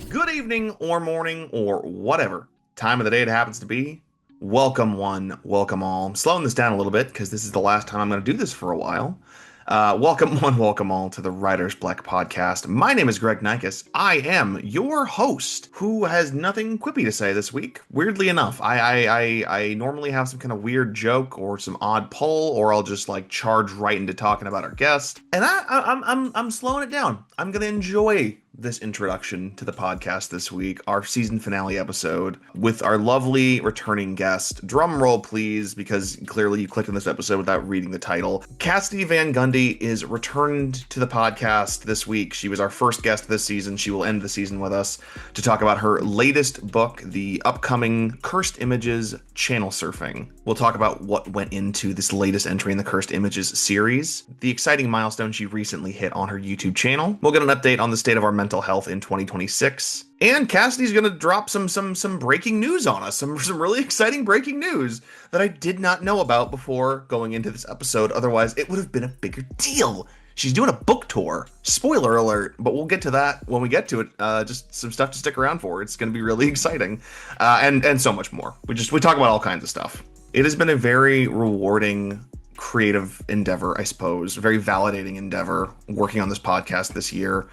Good evening or morning or whatever time of the day it happens to be. Welcome one, welcome all. I'm slowing this down a little bit because this is the last time I'm going to do this for a while. Welcome one, welcome all to the Writer's Bleck podcast. My name is Greg Nikes. I am your host who has nothing quippy to say this week. Weirdly enough, I normally have some kind of weird joke or some odd poll, or I'll just like charge right into talking about our guest. And I'm slowing it down. I'm gonna enjoy this introduction to the podcast this week, our season finale episode with our lovely returning guest. Drum roll, please, because clearly you clicked on this episode without reading the title. Kassidy Vangundy is returned to the podcast this week. She was our first guest this season. She will end the season with us to talk about her latest book, the upcoming Cursed Images Channel Surfing. We'll talk about what went into this latest entry in the Cursed Images series, the exciting milestone she recently hit on her YouTube channel. We'll get an update on the state of our mental health in 2026. And Cassidy's going to drop some breaking news on us, some really exciting breaking news that I did not know about before going into this episode. Otherwise, it would have been a bigger deal. She's doing a book tour. Spoiler alert, but we'll get to that when we get to it. Just some stuff to stick around for. It's going to be really exciting, and so much more. We talk about all kinds of stuff. It has been a very rewarding, creative endeavor, I suppose, a very validating endeavor working on this podcast this year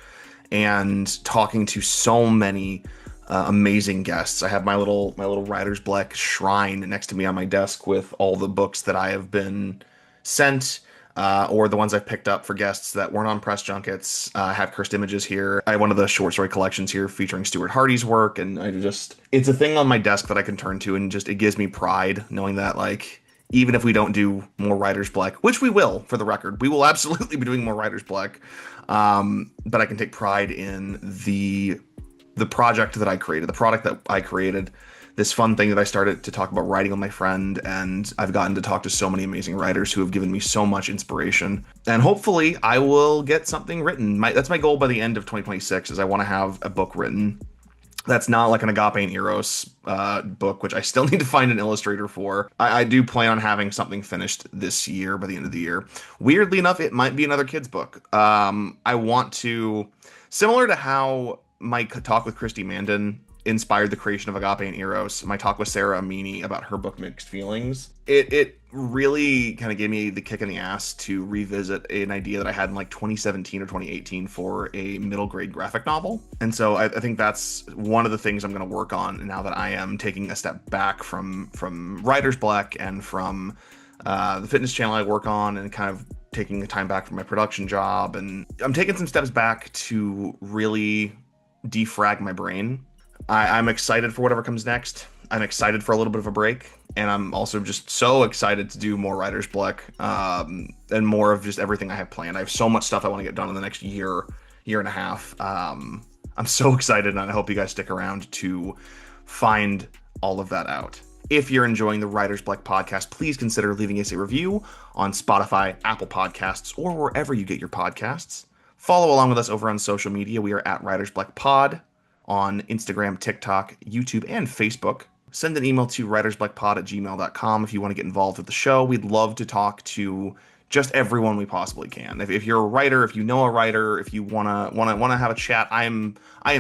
and talking to so many amazing guests. I have my little Writer's Bleck shrine next to me on my desk with all the books that I have been sent or the ones I've picked up for guests that weren't on press junkets. I have Cursed Images here. I have one of the short story collections here featuring Stuart Hardy's work, and it's a thing on my desk that I can turn to, and just it gives me pride knowing that, like, even if we don't do more Writer's Bleck, which we will, for the record, we will absolutely be doing more Writer's Bleck. But I can take pride in the project that I created, the product that I created, this fun thing that I started to talk about writing with my friend, and I've gotten to talk to so many amazing writers who have given me so much inspiration. And hopefully I will get something written. That's my goal by the end of 2026, is I want to have a book written that's not like an Agape and Eros book, which I still need to find an illustrator for. I do plan on having something finished this year, by the end of the year. Weirdly enough, it might be another kid's book. I want to, similar to how my talk with Christy Mandan inspired the creation of Agape and Eros, my talk with Sarah Amini about her book Mixed Feelings, it really kind of gave me the kick in the ass to revisit an idea that I had in like 2017 or 2018 for a middle grade graphic novel. And so I think that's one of the things I'm going to work on now that I am taking a step back from Writer's Bleck and from the fitness channel I work on, and kind of taking the time back from my production job. And I'm taking some steps back to really defrag my brain. I'm excited for whatever comes next. I'm excited for a little bit of a break, and I'm also just so excited to do more Writer's Bleck, and more of just everything I have planned. I have so much stuff I want to get done in the next year and a half. I'm so excited, and I hope you guys stick around to find all of that out. If you're enjoying the Writer's Bleck podcast, please consider leaving us a review on Spotify, Apple Podcasts, or wherever you get your podcasts. Follow along with us over on social media. We are at Writer's Bleck Pod on Instagram, TikTok, YouTube, and Facebook. Send an email to writersbleckpod@gmail.com if you want to get involved with the show. We'd love to talk to just everyone we possibly can. If you're a writer, if you know a writer, if you wanna have a chat, I am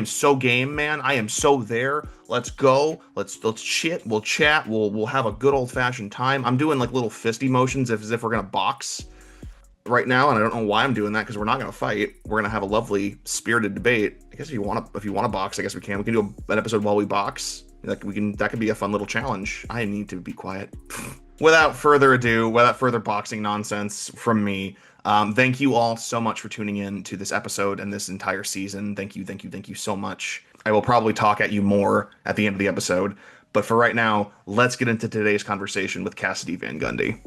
so game, man. I am so there. Let's go. Let's shit. We'll chat. We'll have a good old fashioned time. I'm doing like little fist emotions as if we're gonna box right now, and I don't know why I'm doing that, because we're not going to fight. We're going to have a lovely spirited debate. I guess if you want to box, I guess we can do an episode while we box. That could be a fun little challenge. I need to be quiet. Without further ado, without further boxing nonsense from me, thank you all so much for tuning in to this episode and this entire season. Thank you so much. I will probably talk at you more at the end of the episode, but for right now, let's get into today's conversation with Kassidy Vangundy.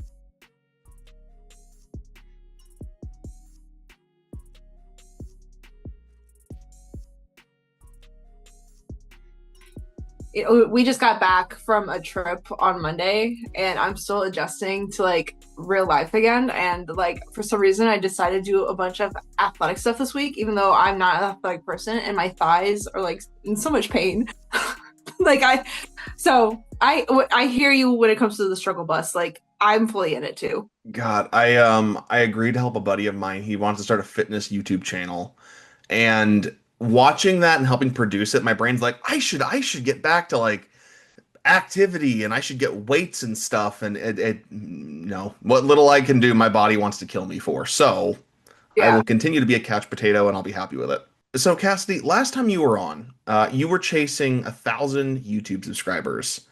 We just got back from a trip on Monday, and I'm still adjusting to like real life again. And like for some reason, I decided to do a bunch of athletic stuff this week, even though I'm not an athletic person, and my thighs are like in so much pain. I hear you when it comes to the struggle bus. Like I'm fully in it too. God, I agreed to help a buddy of mine. He wants to start a fitness YouTube channel, and watching that and helping produce it, my brain's like, I should get back to like activity and I should get weights and stuff. And no, what little I can do, my body wants to kill me for. So I will Yeah. continue to be a couch potato and I'll be happy with it. So, Cassidy, last time you were on, you were chasing 1,000 YouTube subscribers.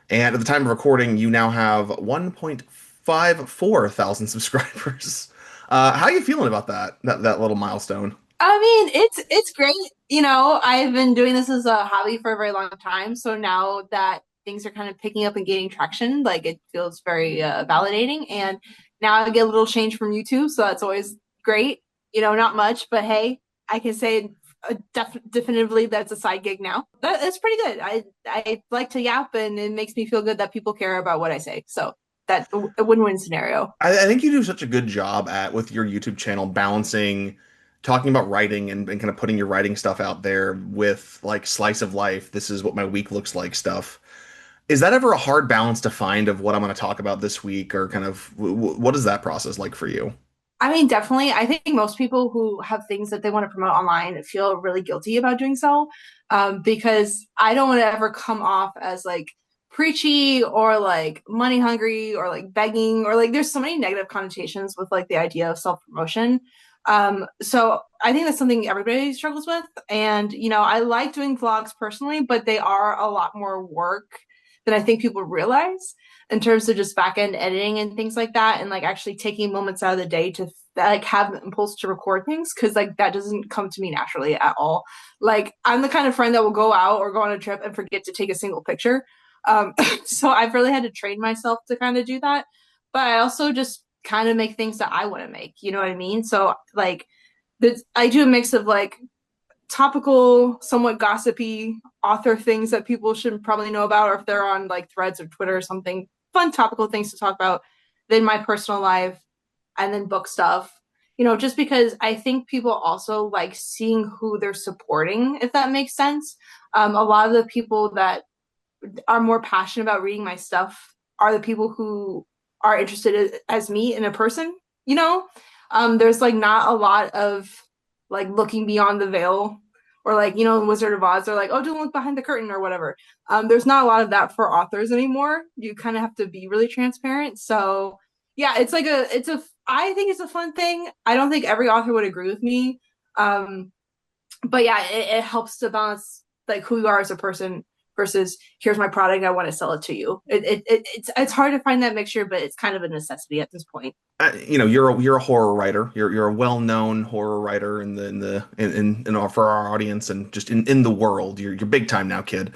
And at the time of recording, you now have 1.54 thousand subscribers. How are you feeling about that little milestone? I mean, it's great. You know, I've been doing this as a hobby for a very long time. So now that things are kind of picking up and gaining traction, like it feels very validating. And now I get a little change from YouTube, so that's always great. You know, not much, but hey, I can say definitively that's a side gig now. That's pretty good. I like to yap, and it makes me feel good that people care about what I say. So that's a win-win scenario. I think you do such a good job at with your YouTube channel balancing talking about writing and kind of putting your writing stuff out there with like slice of life. This is what my week looks like stuff. Is that ever a hard balance to find of what I'm going to talk about this week or kind of what is that process like for you? I mean, definitely. I think most people who have things that they want to promote online feel really guilty about doing so, because I don't want to ever come off as like preachy or like money hungry or like begging or like there's so many negative connotations with like the idea of self promotion. So I think that's something everybody struggles with. And, you know, I like doing vlogs personally, but they are a lot more work than I think people realize in terms of just back end editing and things like that, and like actually taking moments out of the day to like have the impulse to record things, because like that doesn't come to me naturally at all. Like I'm the kind of friend that will go out or go on a trip and forget to take a single picture. So I've really had to train myself to kind of do that, but I also just kind of make things that I want to make, you know what I mean? So like I do a mix of like topical, somewhat gossipy author things that people should probably know about, or if they're on like threads or Twitter or something, fun topical things to talk about, then my personal life, and then book stuff. You know, just because I think people also like seeing who they're supporting, if that makes sense. A lot of the people that are more passionate about reading my stuff are the people who are interested as me in a person, you know? There's like not a lot of like looking beyond the veil, or like, you know, Wizard of Oz, they're like, oh, don't look behind the curtain or whatever. There's not a lot of that for authors anymore. You kind of have to be really transparent. So yeah, I think it's a fun thing. I don't think every author would agree with me. Um, but yeah, it helps to balance like who you are as a person versus here's my product, I want to sell it to you. It's hard to find that mixture, but it's kind of a necessity at this point. You know, you're a horror writer. You're a well-known horror writer for our audience and just in the world. You're big time now, kid.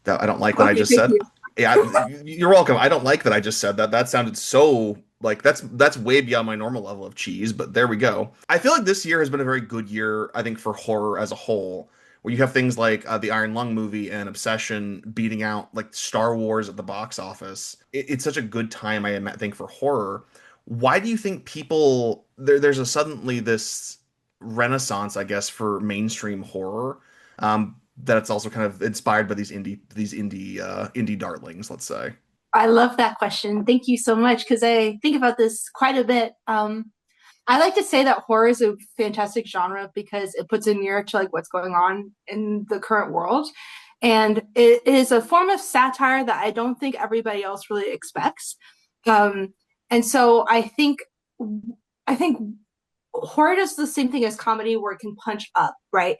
That I don't like that I Okay, just thank said. you. Yeah, you're welcome. I don't like that I just said that. That sounded so like that's way beyond my normal level of cheese, but there we go. I feel like this year has been a very good year, I think, for horror as a whole, where you have things like the Iron Lung movie and Obsession beating out like Star Wars at the box office. It's such a good time, I think, for horror. Why do you think there's a suddenly this renaissance, I guess, for mainstream horror? That it's also kind of inspired by these indie darlings, let's say. I love that question. Thank you so much, because I think about this quite a bit. I like to say that horror is a fantastic genre because it puts a mirror to like what's going on in the current world. And it is a form of satire that I don't think everybody else really expects. Um, and so I think horror does the same thing as comedy where it can punch up, right?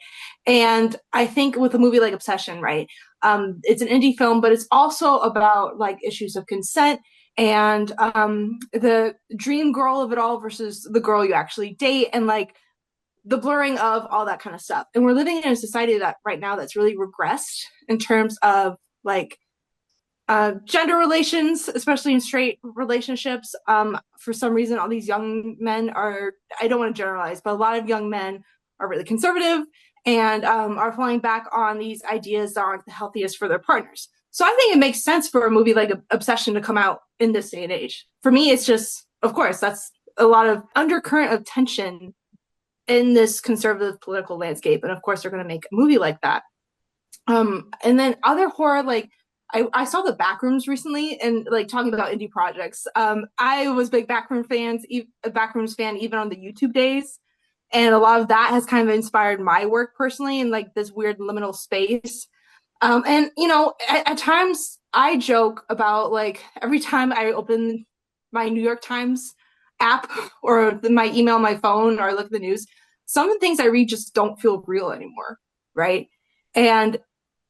And I think with a movie like Obsession, right? It's an indie film, but it's also about like issues of consent and the dream girl of it all versus the girl you actually date, and like the blurring of all that kind of stuff. And we're living in a society that right now that's really regressed in terms of like gender relations, especially in straight relationships. For some reason, all these young men are, I don't want to generalize, but a lot of young men are really conservative and are falling back on these ideas that aren't the healthiest for their partners. So I think it makes sense for a movie like Obsession to come out in this day and age. For me, it's just, of course, that's a lot of undercurrent of tension in this conservative political landscape. And of course, they're going to make a movie like that. And then other horror, like I saw the Backrooms recently, and like talking about indie projects. I was big Backrooms fan even on the YouTube days, And a lot of that has kind of inspired my work personally in like this weird liminal space. And you know, at times I joke about like every time I open my New York Times app or my email on my phone or look at the news, some of the things I read just don't feel real anymore, right? And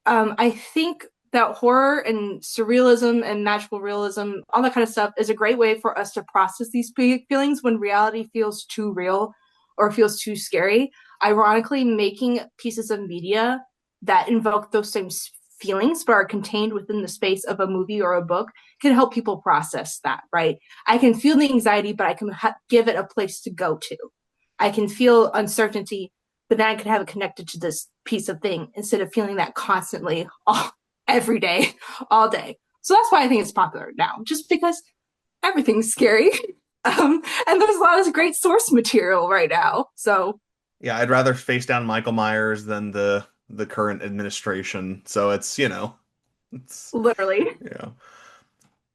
I think that horror and surrealism and magical realism, all that kind of stuff, is a great way for us to process these feelings when reality feels too real or feels too scary. Ironically, making pieces of media that invoke those same feelings but are contained within the space of a movie or a book can help people process that, right? I can feel the anxiety, but I can give it a place to go to. I can feel uncertainty, but then I can have it connected to this piece of thing instead of feeling that constantly every day, all day. So that's why I think it's popular now, just because everything's scary. And there's a lot of great source material right now. So Yeah, I'd rather face down Michael Myers than the current administration. So it's, it's literally. yeah.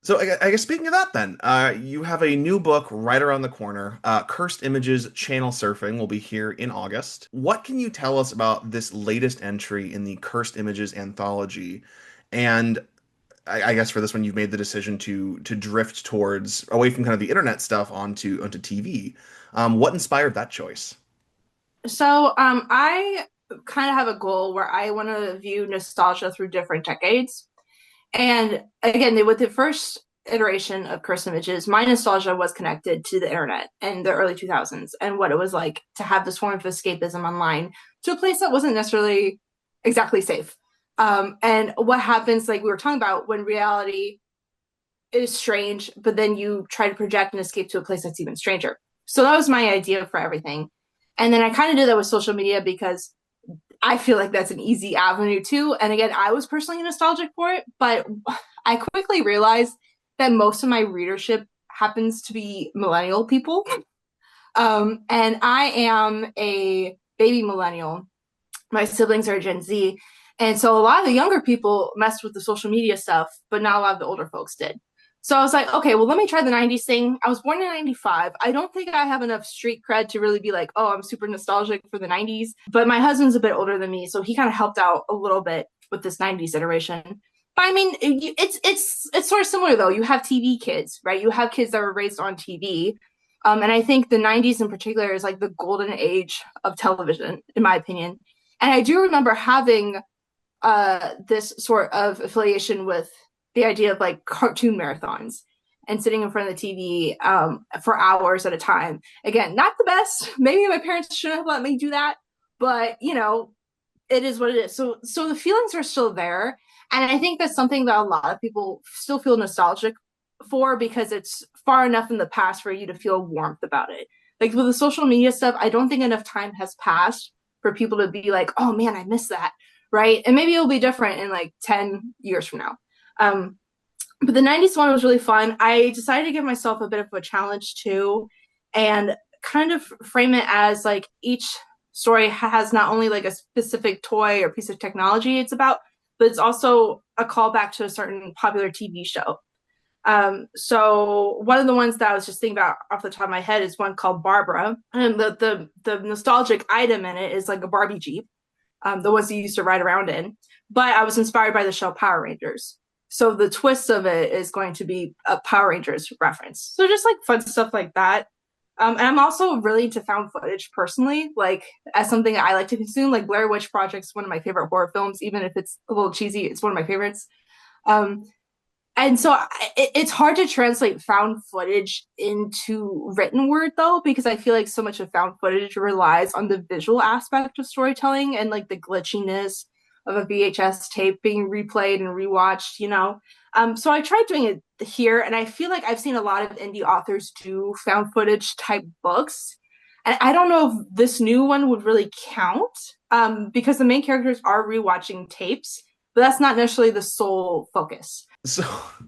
So I guess speaking of that, then you have a new book right around the corner. Cursed Images Channel Surfing will be here in August. What can you tell us about this latest entry in the Cursed Images anthology? And I guess for this one, you've made the decision to drift towards away from kind of the internet stuff onto TV. What inspired that choice? So I kind of have a goal where I want to view nostalgia through different decades. And again, with the first iteration of Cursed Images, my nostalgia was connected to the internet in the early 2000s and what it was like to have this form of escapism online to a place that wasn't necessarily exactly safe. And what happens, like we were talking about, when reality is strange, but then you try to project and escape to a place that's even stranger. So that was my idea for everything. And then I kind of did that with social media because I feel like that's an easy avenue too. And again, I was personally nostalgic for it, but I quickly realized that most of my readership happens to be millennial people. And I am a baby millennial. My siblings are Gen Z. And so a lot of the younger people messed with the social media stuff, but not a lot of the older folks did. So I was like, okay, well, let me try the 90s thing. I was born in 95. I don't think I have enough street cred to really be like, oh, I'm super nostalgic for the 90s. But my husband's a bit older than me, so he kind of helped out a little bit with this 90s iteration. But I mean, it's sort of similar though. You have TV kids, right? You have kids that were raised on TV. And I think the 90s in particular is like the golden age of television, in my opinion. And I do remember having this sort of affiliation with the idea of like cartoon marathons and sitting in front of the TV for hours at a time. Again, not the best. Maybe my parents shouldn't have let me do that, but you know, it is what it is. So the feelings are still there, and I think that's something that a lot of people still feel nostalgic for because it's far enough in the past for you to feel warmth about it. Like with the social media stuff, I don't think enough time has passed for people to be like, oh man, I miss that, right? And maybe it'll be different in like 10 years from now. Um, but the 90s one was really fun. I decided to give myself a bit of a challenge too and kind of frame it as like each story has not only like a specific toy or piece of technology it's about, but it's also a callback to a certain popular TV show. So one of the ones that I was just thinking about off the top of my head is one called Barbara, and the nostalgic item in it is like a Barbie Jeep, the ones you used to ride around in. But I was inspired by the show Power Rangers. So the twist of it is going to be a Power Rangers reference. So just like fun stuff like that. And I'm also really into found footage personally, like as something I like to consume. Like Blair Witch Project's one of my favorite horror films, even if it's a little cheesy. It's one of my favorites. Um, and so it's hard to translate found footage into written word though, because I feel like so much of found footage relies on the visual aspect of storytelling and like the glitchiness of a VHS tape being replayed and rewatched, you know. So I tried doing it here, and I feel like I've seen a lot of indie authors do found footage type books. And I don't know if this new one would really count because the main characters are rewatching tapes, but that's not necessarily the sole focus. So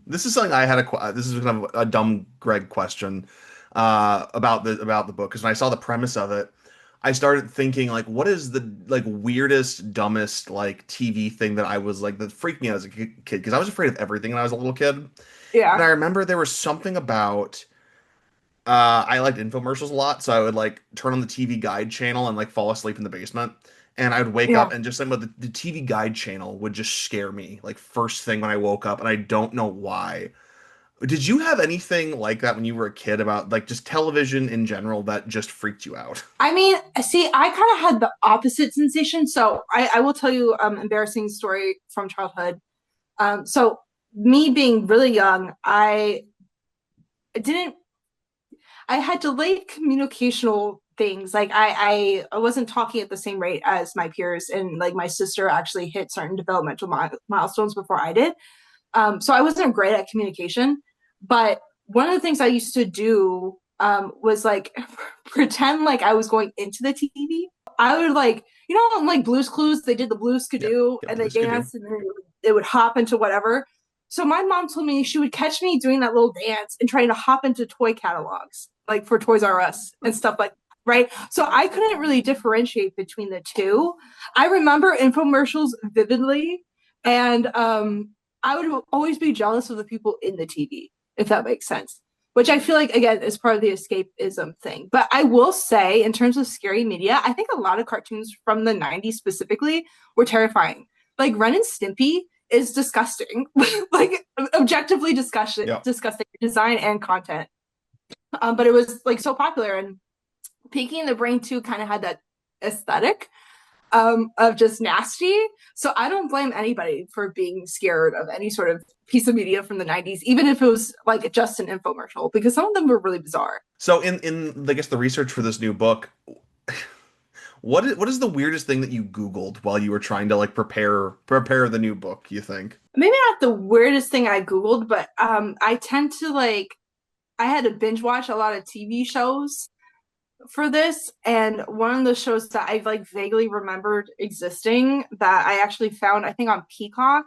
this is something I had this is kind of a dumb Greg question about the book because when I saw the premise of it, I started thinking like, what is the like weirdest, dumbest like TV thing that I was like that freaked me out as a kid because I was afraid of everything when I was a little kid. And Yeah. I remember there was something about I liked infomercials a lot, so I would like turn on the TV guide channel and like fall asleep in the basement. And I would wake Yeah. up and just something about the TV guide channel would just scare me like first thing when I woke up, and I don't know why. Did you have anything like that when you were a kid about like just television in general that just freaked you out? I mean, see, I kind of had the opposite sensation. So I will tell you embarrassing story from childhood. So me being really young, I didn't I had delayed communicational things. Like I wasn't talking at the same rate as my peers, and like my sister actually hit certain developmental milestones before I did. So I wasn't great at communication. But one of the things I used to do was like pretend like I was going into the TV. I would like, you know, on like Blue's Clues, they did the Blue's Yep. Skidoo Yep. and they Blue Skidoo. danced and then it would hop into whatever. So my mom told me she would catch me doing that little dance and trying to hop into toy catalogs, like for Toys R Us and stuff like that, right? So I couldn't really differentiate between the two. I remember infomercials vividly, and I would always be jealous of the people in the TV, if that makes sense. Which I feel like again is part of the escapism thing. But I will say, in terms of scary media, I think a lot of cartoons from the '90s specifically were terrifying. Like Ren and Stimpy is disgusting, like objectively Yep. disgusting design and content. But it was like so popular, and Pinky and the Brain too kind of had that aesthetic of just nasty. So I don't blame anybody for being scared of any sort of piece of media from the '90s, even if it was like just an infomercial, because some of them were really bizarre. So in I guess the research for this new book, what is the weirdest thing that you Googled while you were trying to like prepare the new book, you think? Maybe not the weirdest thing I Googled, but I tend to like, I had to binge watch a lot of TV shows for this, and one of the shows that I like vaguely remembered existing that I actually found, I think on Peacock.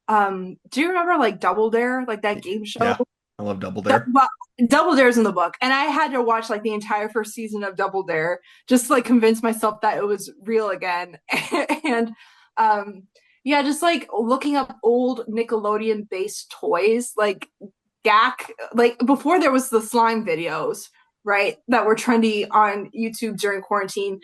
Do you remember like Double Dare, like that game show? Yeah. I love Double Dare. Well, Double Dare's in the book, and I had to watch like the entire first season of Double Dare just to like convince myself that it was real again. And um, yeah, just like looking up old Nickelodeon based toys, like Gak, like before there was the slime videos, right, that were trendy on YouTube during quarantine.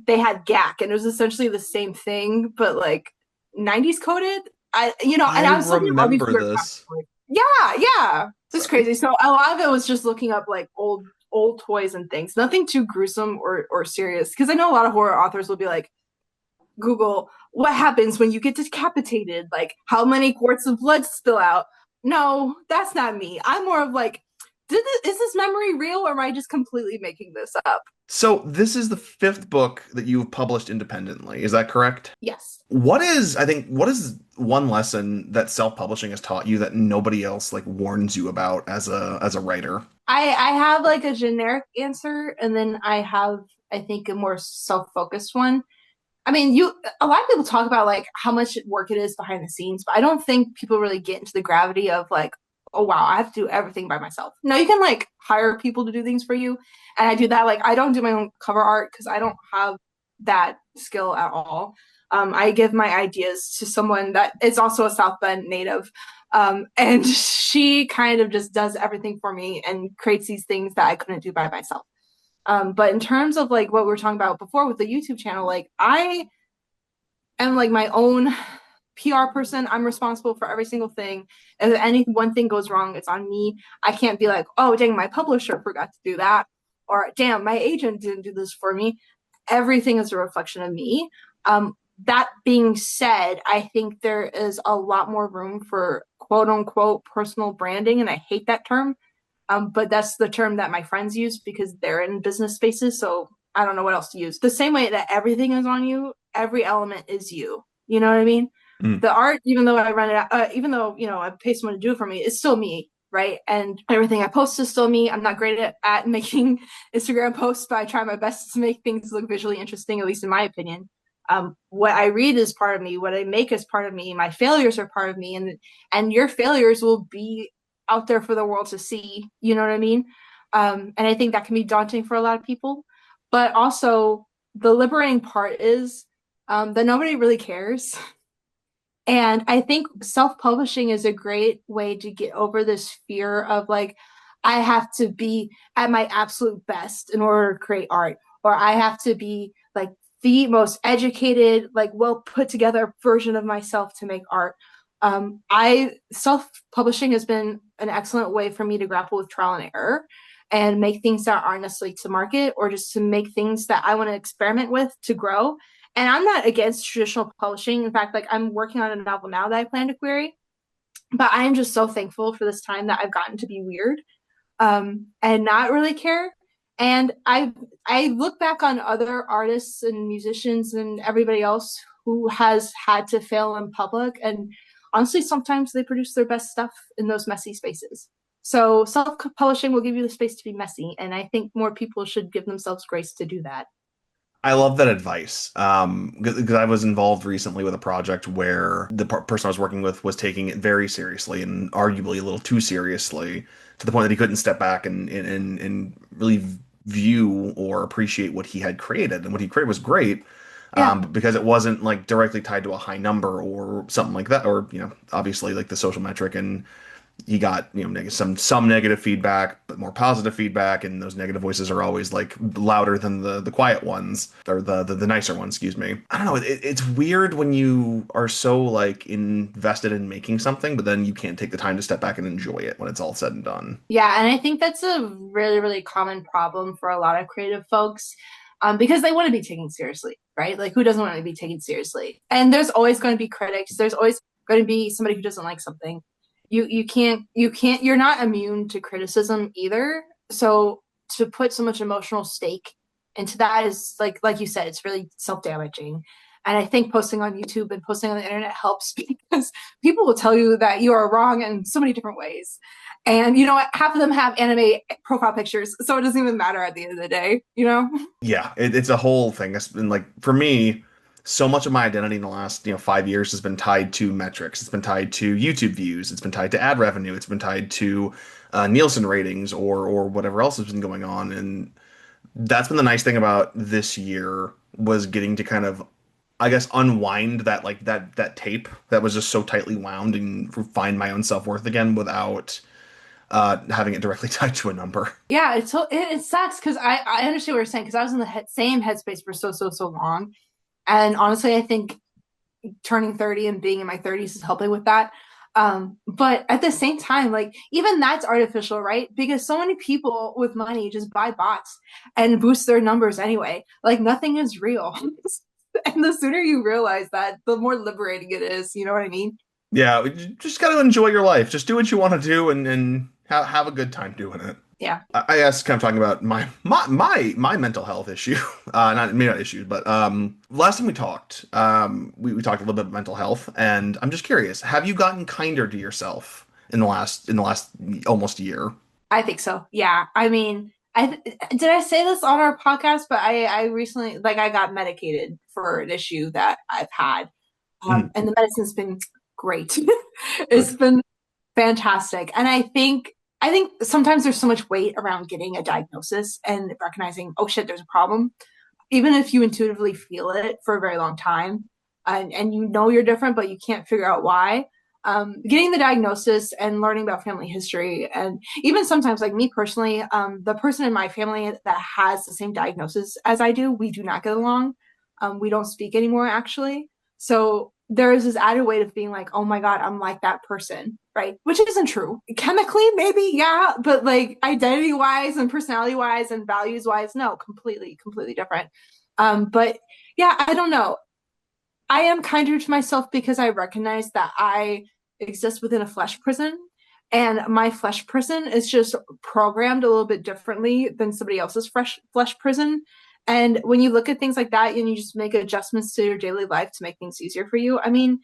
They had Gak, and it was essentially the same thing, but like '90s coded. And I I was looking at all these remember weird this. toys. Yeah, yeah. It's So, crazy. So a lot of it was just looking up like old toys and things. Nothing too gruesome or serious. Because I know a lot of horror authors will be like, Google what happens when you get decapitated, like how many quarts of blood spill out. No, that's not me. I'm more of like, is this memory real, or am I just completely making this up? so this is the fifth book that you've published independently. Is that correct? Yes. What is one lesson that self-publishing has taught you that nobody else like warns you about as a writer? I have like a generic answer, and then I have, I think, a more self-focused one. I mean, a lot of people talk about like how much work it is behind the scenes, but I don't think people really get into the gravity of like, oh wow, I have to do everything by myself. No, you can like hire people to do things for you, and I do that. Like, I don't do my own cover art because I don't have that skill at all. I give my ideas to someone that is also a South Bend native, and she kind of just does everything for me and creates these things that I couldn't do by myself. But in terms of like what we were talking about before with the YouTube channel, like I am like my own PR person. I'm responsible for every single thing. If any one thing goes wrong, it's on me. I can't be like, oh, dang, my publisher forgot to do that. Or damn, my agent didn't do this for me. Everything is a reflection of me. That being said, I think there is a lot more room for quote unquote personal branding. And I hate that term. But that's the term that my friends use because they're in business spaces. So I don't know what else to use. The same way that everything is on you, every element is you. You know what I mean? Mm. The art, even though I run it, even though I pay someone to do it for me, it's still me, right? And everything I post is still me. I'm not great at making Instagram posts, but I try my best to make things look visually interesting, at least in my opinion. What I read is part of me. What I make is part of me. My failures are part of me, and your failures will be out there for the world to see. You know what I mean? And I think that can be daunting for a lot of people. But also, the liberating part is that nobody really cares. And I think self publishing is a great way to get over this fear of like, I have to be at my absolute best in order to create art, or I have to be like the most educated, like well put together version of myself to make art. I self publishing has been an excellent way for me to grapple with trial and error and make things that aren't necessarily to market, or just to make things that I want to experiment with to grow. And I'm not against traditional publishing. In fact, like I'm working on a novel now that I plan to query, but I am just so thankful for this time that I've gotten to be weird, and not really care. And I look back on other artists and musicians and everybody else who has had to fail in public, and honestly, sometimes they produce their best stuff in those messy spaces. So self-publishing will give you the space to be messy, and I think more people should give themselves grace to do that. I love that advice. Because I was involved recently with a project where the person I was working with was taking it very seriously and arguably a little too seriously to the point that he couldn't step back and really view or appreciate what he had created. And what he created was great, Yeah. but because it wasn't like directly tied to a high number or something like that, or, obviously like the social metric, and he got some negative feedback but more positive feedback, and those negative voices are always like louder than the quiet ones, or the nicer ones, excuse me. I don't know, it's weird when you are so like invested in making something but then you can't take the time to step back and enjoy it when it's all said and done. Yeah, and I think that's a really, really common problem for a lot of creative folks, because they want to be taken seriously, right? Like, who doesn't want to be taken seriously? And there's always going to be critics. There's always going to be somebody who doesn't like something. You can't you're not immune to criticism either. So to put so much emotional stake into that is like you said, it's really self-damaging. And I think posting on YouTube and posting on the internet helps because people will tell you that you are wrong in so many different ways. And you know what? Half of them have anime profile pictures, so it doesn't even matter at the end of the day, you know? Yeah, it's a whole thing. It's been like, for me, so much of my identity in the last 5 years has been tied to metrics. It's been tied to YouTube views. It's been tied to ad revenue. It's been tied to Nielsen ratings or whatever else has been going on. And that's been the nice thing about this year, was getting to kind of, I guess, unwind that, like that tape that was just so tightly wound, and find my own self-worth again without having it directly tied to a number. Yeah, it sucks because I understand what you're saying because I was in the same headspace for so long. And honestly, I think turning 30 and being in my 30s is helping with that. But at the same time, like even that's artificial, right? Because so many people with money just buy bots and boost their numbers anyway. Like nothing is real. And the sooner you realize that, the more liberating it is. You know what I mean? Yeah, you just got to enjoy your life. Just do what you want to do, and have a good time doing it. Yeah. I guess kind of talking about my mental health issue, not maybe not issues, but last time we talked, we talked a little bit about mental health, and I'm just curious, have you gotten kinder to yourself in the last almost year? I think so. Yeah. I mean, I did I say this on our podcast, but I recently like I got medicated for an issue that I've had, Mm, and the medicine's been great. It's good. been fantastic, and I think sometimes there's so much weight around getting a diagnosis and recognizing, oh shit, there's a problem, even if you intuitively feel it for a very long time, and you know you're different, but you can't figure out why. Getting the diagnosis and learning about family history, and even sometimes, like me personally, the person in my family that has the same diagnosis as I do, we do not get along. We don't speak anymore, actually. So there is this added weight of being like, oh my God, I'm like that person, right? Which isn't true. Chemically, maybe, yeah, but like identity wise and personality wise and values wise, no, completely, completely different. But yeah, I don't know. I am kinder to myself because I recognize that I exist within a flesh prison, and my flesh prison is just programmed a little bit differently than somebody else's flesh prison. And when you look at things like that and you just make adjustments to your daily life to make things easier for you, I mean,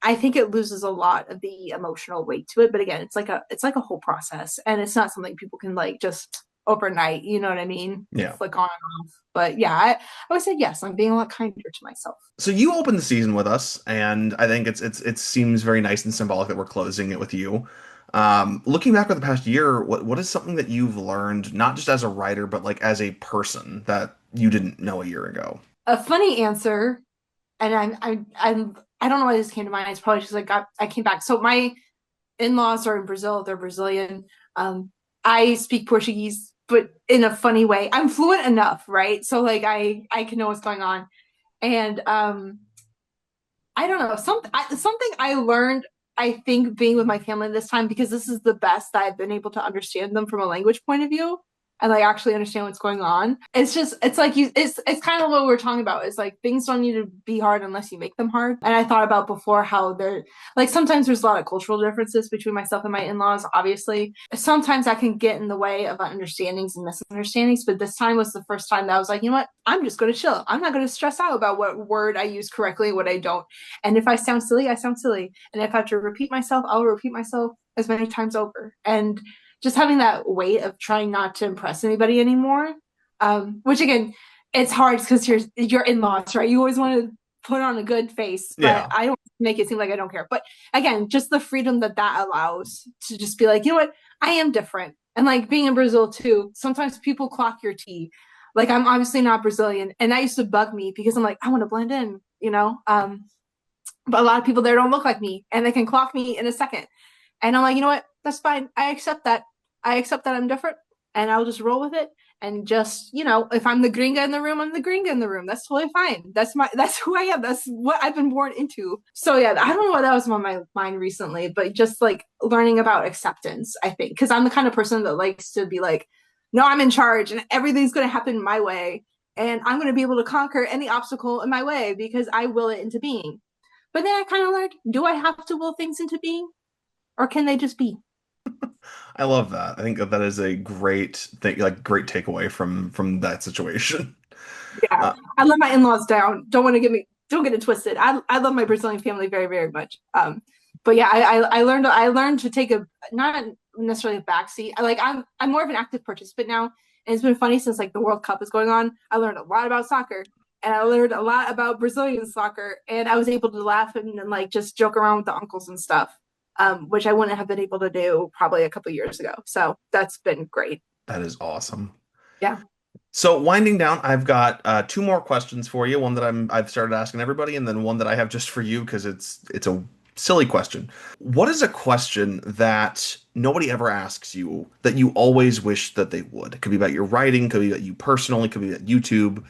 I think it loses a lot of the emotional weight to it. But again, it's like a whole process, and it's not something people can like just overnight. You know what I mean? Yeah. Flick on and off. But yeah, I would say yes. I'm being a lot kinder to myself. So you opened the season with us, and I think it seems very nice and symbolic that we're closing it with you. Looking back over the past year, what is something that you've learned, not just as a writer, but like as a person, that you didn't know a year ago? A funny answer, and I don't know why this came to mind. It's probably just like I came back. So my in-laws are in Brazil. They're Brazilian. Um, I speak Portuguese, but in a funny way. I'm fluent enough, right? So like I can know what's going on. And I don't know, something I learned, I think, being with my family this time, because this is the best that I've been able to understand them from a language point of view and like actually understand what's going on. It's just it's like it's kind of what we were talking about. It's like things don't need to be hard unless you make them hard. And I thought about before how there, like, sometimes there's a lot of cultural differences between myself and my in-laws, obviously. Sometimes that can get in the way of understandings and misunderstandings, but this time was the first time that I was like, you know what? I'm just going to chill. I'm not going to stress out about what word I use correctly, what I don't. And if I sound silly, I sound silly. And if I have to repeat myself, I'll repeat myself as many times over. And just having that weight of trying not to impress anybody anymore, which again, it's hard because you're in laws, right? You always want to put on a good face, but Yeah. I don't make it seem like I don't care. But again, just the freedom that that allows to just be like, you know what, I am different. And like being in Brazil too, sometimes people clock your tea. Like I'm obviously not Brazilian, and that used to bug me because I'm like, I want to blend in, you know. But a lot of people there don't look like me, and they can clock me in a second. And I'm like, you know what? That's fine. I accept that. I accept that I'm different, and I'll just roll with it. And just, you know, if I'm the gringa in the room, I'm the gringa in the room. That's totally fine. That's who I am. That's what I've been born into. So yeah, I don't know what that was on my mind recently, but just like learning about acceptance, I think, because I'm the kind of person that likes to be like, no, I'm in charge, and everything's going to happen my way, and I'm going to be able to conquer any obstacle in my way because I will it into being. But then I kind of learned, do I have to will things into being, or can they just be? I love that. I think that is a great thing, like great takeaway from that situation. Yeah, Uh, I love my in-laws down. Don't get it twisted. I love my Brazilian family very, very much. But yeah, I learned to take a, not necessarily a backseat. I'm more of an active participant now, and it's been funny since like the World Cup is going on. I learned a lot about soccer, and I learned a lot about Brazilian soccer, and I was able to laugh and like just joke around with the uncles and stuff, which I wouldn't have been able to do probably a couple years ago. So that's been great. that is awesome. Yeah. So winding down, I've got two more questions for you. One that I've started asking everybody, and then one that I have just for you because it's a silly question. What is a question that nobody ever asks you that you always wish that they would? It could be about your writing, could be about you personally, could be about YouTube.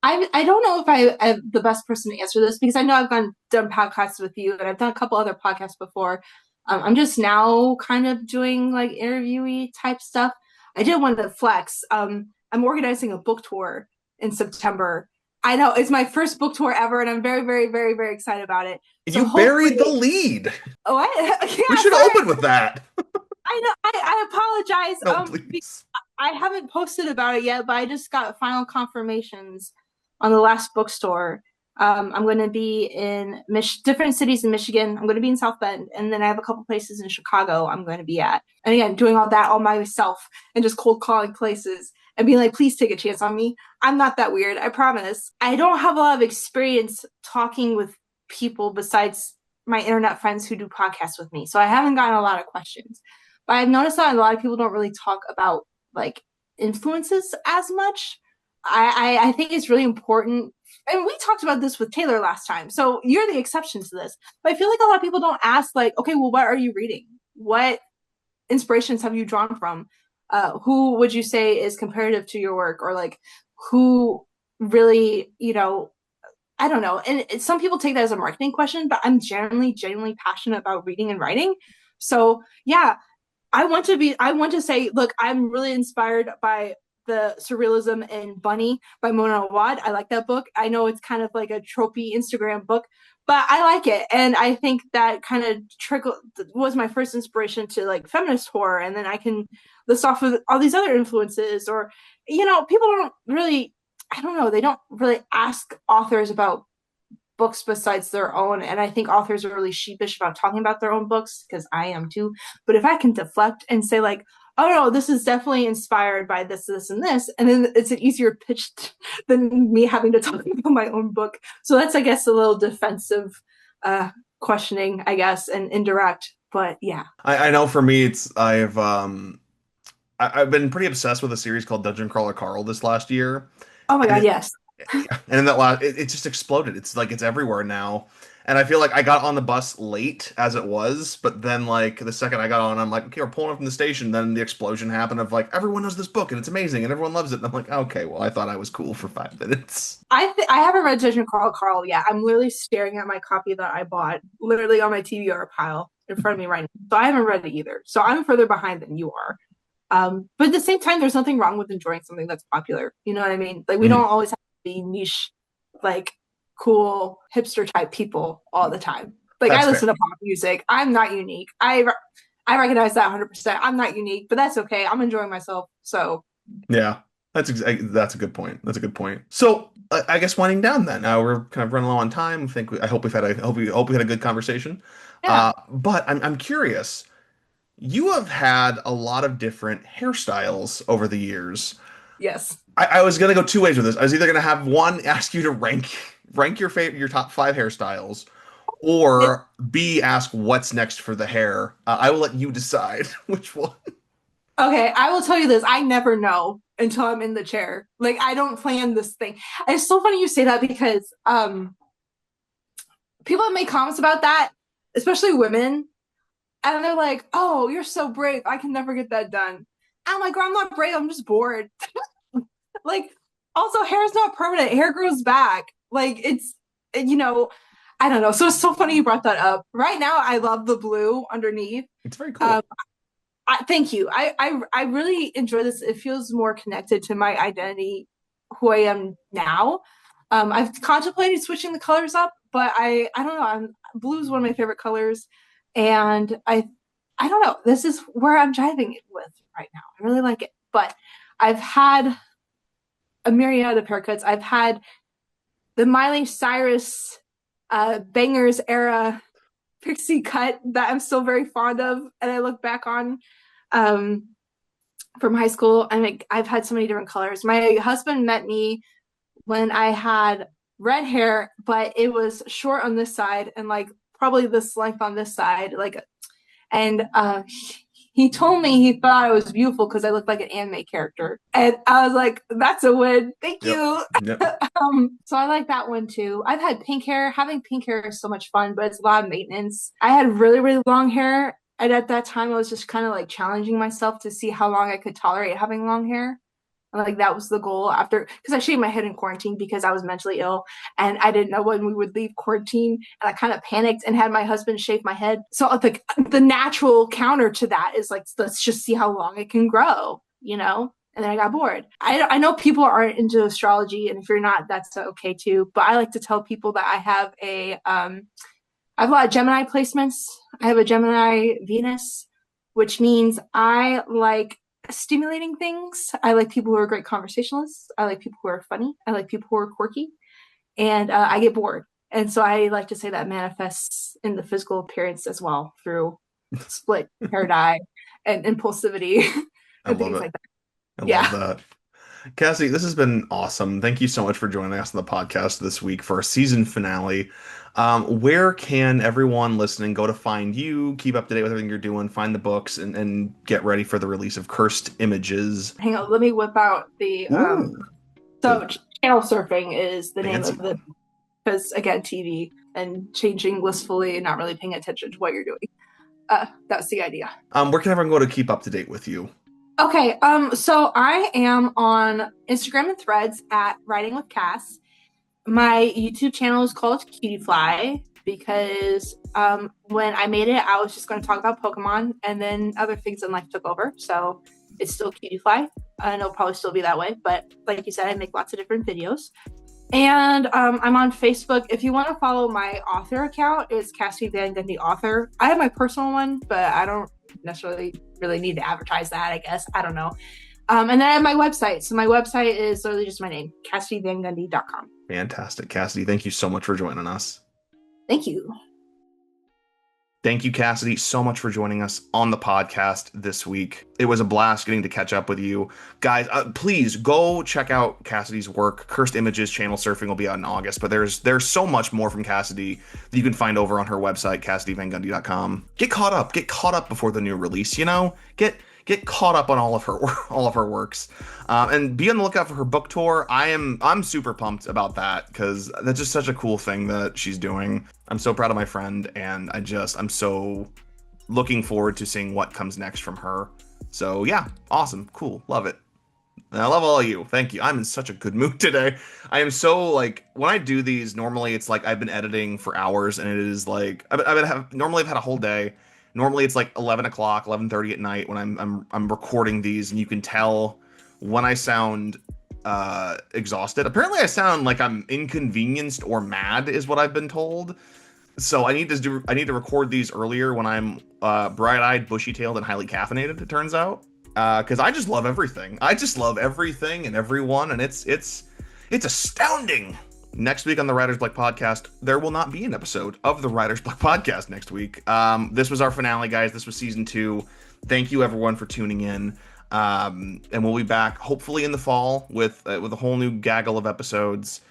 I don't know if I am the best person to answer this because I know I've done podcasts with you and I've done a couple other podcasts before. I'm just now kind of doing like interviewee type stuff. I did one to Flex. I'm organizing a book tour in September. I know it's my first book tour ever, and I'm very, very, very, very excited about it. So You buried the hopefully, lead. what? We Yeah, should sorry. open with that. I know. I apologize. No, please. I haven't posted about it yet, but I just got final confirmations on the last bookstore. I'm going to be in different cities in Michigan. I'm going to be in South Bend, and then I have a couple places in Chicago I'm going to be at. And again, doing all that all myself and just cold calling places and being like, please take a chance on me. I'm not that weird, I promise. I don't have a lot of experience talking with people besides my internet friends who do podcasts with me. So I haven't gotten a lot of questions. But I've noticed that a lot of people don't really talk about like influences as much. I think it's really important. And we talked about this with Taylor last time. So you're the exception to this. But I feel like a lot of people don't ask, like, okay, well, what are you reading? What inspirations have you drawn from? Who would you say is comparative to your work? Or like who really, you know, I don't know. And some people take that as a marketing question, but I'm genuinely passionate about reading and writing. So yeah, I want to say, look, I'm really inspired by the surrealism in Bunny by Mona Awad. I like that book. I know it's kind of like a tropey Instagram book, but I like it. And I think that kind of trickle was my first inspiration to like feminist horror. And then I can list off of all these other influences, or, you know, people don't really, I don't know, they don't really ask authors about books besides their own. And I think authors are really sheepish about talking about their own books because I am too. But if I can deflect and say, like, oh no, this is definitely inspired by this, this, and this, and then it's an easier pitch than me having to talk about my own book. So that's, I guess, a little defensive questioning, I guess, and indirect. But yeah. I know for me, I've been pretty obsessed with a series called Dungeon Crawler Carl this last year, Oh my and God, yes. and in that last it just exploded. It's like it's everywhere now, And I feel like I got on the bus late as it was, but then like the second I got on, I'm like, okay, we're pulling up from the station. Then the explosion happened of like everyone knows this book and it's amazing and everyone loves it. And I'm like, okay, well, I thought I was cool for 5 minutes. I haven't read Judgment Call Carl yet. I'm literally staring at my copy that I bought, literally on my TBR pile in front of me right now. So I haven't read it either. So I'm further behind than you are. But at the same time, there's nothing wrong with enjoying something that's popular. You know what I mean? Like we don't Mhm. always have to be niche, like cool hipster type people all the time. Like I That's listen fair. to pop music. I'm not unique. I recognize that 100%. I'm not unique, but that's okay. I'm enjoying myself. So Yeah, that's a good point. That's a good point. So I guess winding down then. We're kind of running low on time. I hope we had a good conversation. yeah, But I'm curious. You have had a lot of different hairstyles over the years. yes. I was gonna go two ways with this. I was either gonna have one ask you to rank your top five hairstyles, It, or B ask what's next for the hair. I will let you decide which one. okay, I will tell you this. I never know until I'm in the chair. Like I don't plan this thing. It's so funny you say that because people have made comments about that, especially women, and they're like, "Oh, you're so brave. I can never get that done." I'm like, "Girl, I'm not brave. I'm just bored." Like, also, hair is not permanent. Hair grows back. Like, you know, I don't know. So it's so funny you brought that up. Right now, I love the blue underneath. It's very Um, cool. thank you. I really enjoy this. It feels more connected to my identity, who I am now. I've contemplated switching the colors up, but I don't know. Blue is one of my favorite colors, and I don't know. This is where I'm driving it with right now. I really like it, but I've had a myriad of haircuts. I've had the Miley Cyrus bangers era pixie cut that I'm still very fond of, and I look back on um, from high school. And I've had so many different colors. My husband met me when I had red hair, but it was short on this side and like probably this length on this side, like and he told me he thought I was beautiful because I looked like an anime character, and I was like, "That's a win, thank Yep. you." Yep. So I like that one too. I've had pink hair. Having pink hair is so much fun, but it's a lot of maintenance. I had really, really long hair, and at that time, I was just kind of like challenging myself to see how long I could tolerate having long hair. Like that was the goal after, because I shaved my head in quarantine because I was mentally ill and I didn't know when we would leave quarantine, and I kind of panicked and had my husband shave my head. So the natural counter to that is like, let's just see how long it can grow, you know. And then I got bored. I know people aren't into astrology, and if you're not, that's okay too. But I like to tell people that I have a lot of Gemini placements. I have a Gemini Venus, which means I like stimulating things. I like people who are great conversationalists. I like people who are funny. I like people who are quirky. And I get bored. And so I like to say that manifests in the physical appearance as well through split hair dye and impulsivity I and love things it. like that. I love Yeah. that. Cassie, this has been awesome. Thank you so much for joining us on the podcast this week for our season finale. Where can everyone listening go to find you, keep up to date with everything you're doing, find the books, and get ready for the release of Cursed Images? Hang on. Let me whip out the. Ooh, So the channel surfing is the name fancy of the, one. because again, TV and changing blissfully and not really paying attention to what you're doing. That's the idea. Where can everyone go to keep up to date with you? Okay, so I am on Instagram and Threads at Writing with Cass. My YouTube channel is called Cutie Fly because when I made it, I was just going to talk about Pokemon, and then other things in life took over. So it's still Cutie Fly, and it'll probably still be that way. But like you said, I make lots of different videos. And I'm on Facebook. If you want to follow my author account, it's Kassidy Vangundy author. I have my personal one, but I don't necessarily really need to advertise that, I guess. I don't know. And then I have my website. So my website is literally just my name, KassidyVangundy.com. Fantastic, Cassidy. Thank you so much for joining us. Thank you. Thank you, Cassidy, so much for joining us on the podcast this week. It was a blast getting to catch up with you. Guys, please go check out Cassidy's work. Cursed Images channel surfing will be out in August, but there's so much more from Cassidy that you can find over on her website, KassidyVangundy.com. Get caught up before the new release, you know? get caught up on all of her all of her works, and be on the lookout for her book tour. I'm super pumped about that because that's just such a cool thing that she's doing. I'm so proud of my friend, and I'm so looking forward to seeing what comes next from her. So yeah, awesome, cool, love it. And I love all of you. Thank you. I'm in such a good mood today. I am so like when I do these, normally it's like I've been editing for hours and it is like normally I've had a whole day. Normally it's like 11 o'clock, 11:30 at night when I'm recording these and you can tell when I sound exhausted. Apparently I sound like I'm inconvenienced or mad is what I've been told. So I need to record these earlier when I'm bright-eyed, bushy-tailed, and highly caffeinated, it turns out. Because I just love everything. I just love everything and everyone, and it's astounding. Next week on the Writer's Block podcast, there will not be an episode of the Writer's Block podcast next week. This was our finale, guys. This was season 2. Thank you, everyone, for tuning in. And we'll be back hopefully in the fall with a whole new gaggle of episodes.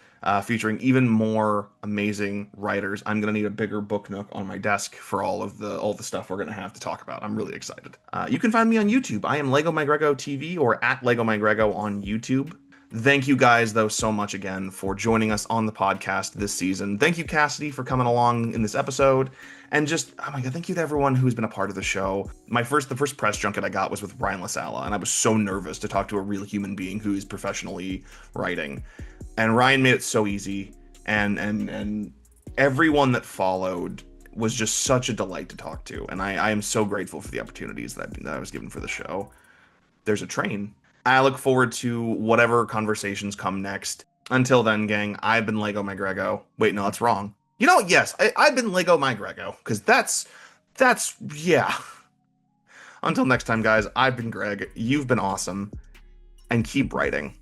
Featuring even more amazing writers. I'm gonna need a bigger book nook on my desk for all the stuff we're gonna have to talk about. I'm really excited. You can find me on YouTube. I am Lego My Grego TV or at Lego My Grego on YouTube. Thank you guys though so much again for joining us on the podcast this season. Thank you, Kassidy, for coming along in this episode. And just, oh my god, thank you to everyone who's been a part of the show. The first press junket I got was with Ryan LaSala, and I was so nervous to talk to a real human being who is professionally writing. And Ryan made it so easy, and everyone that followed was just such a delight to talk to. And I am so grateful for the opportunities that I was given for the show. There's a train. I look forward to whatever conversations come next. Until then, gang, I've been Lego My Grego. Wait, no, that's wrong. You know what? Yes, I've been Lego My Grego, because yeah. Until next time, guys, I've been Greg. You've been awesome. And keep writing.